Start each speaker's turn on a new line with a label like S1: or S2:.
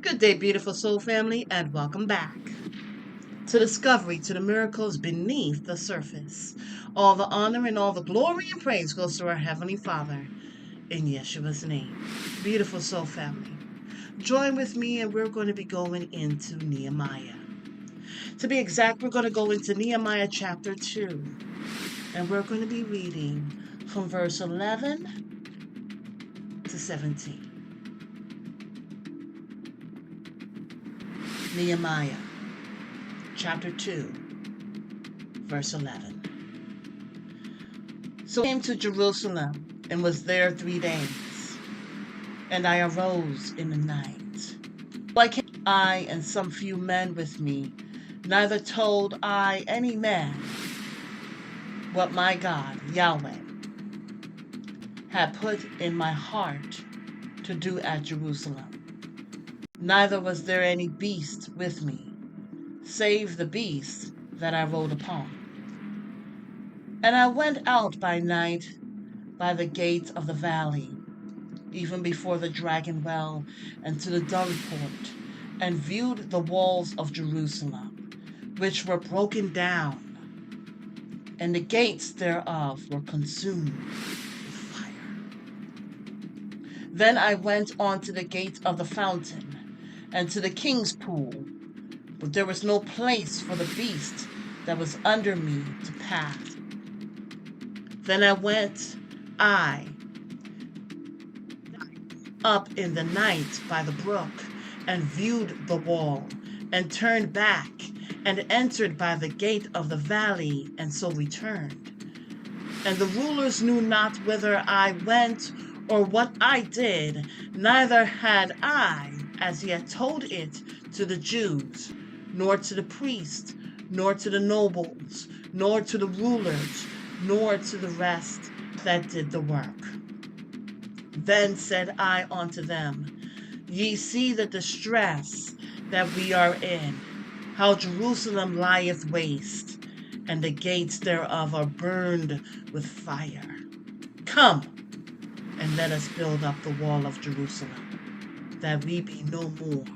S1: Good day, beautiful soul family, and welcome back to Discovery, to the miracles beneath the surface. All the honor and all the glory and praise goes to our Heavenly Father in Yeshua's name. Beautiful soul family, join with me and we're going to be going into Nehemiah. To be exact, we're going to go into Nehemiah chapter 2, and we're going to be reading from verse 11 to 17. Nehemiah chapter 2, verse 11. So I came to Jerusalem and was there 3 days, and I arose in the night. So I and some few men with me, neither told I any man what my God, Yahweh, had put in my heart to do at Jerusalem. Neither was there any beast with me, save the beast that I rode upon. And I went out by night by the gate of the valley, even before the dragon well, and to the dung port, and viewed the walls of Jerusalem, which were broken down, and the gates thereof were consumed with fire. Then I went on to the gate of the fountain, and to the king's pool, but there was no place for the beast that was under me to pass. Then I went, up in the night by the brook, and viewed the wall, and turned back, and entered by the gate of the valley, and so returned. And the rulers knew not whither I went, or what I did, neither had I as yet told it to the Jews, nor to the priests, nor to the nobles, nor to the rulers, nor to the rest that did the work. Then said I unto them, Ye see the distress that we are in, how Jerusalem lieth waste, and the gates thereof are burned with fire. Come, and let us build up the wall of Jerusalem, that we be no more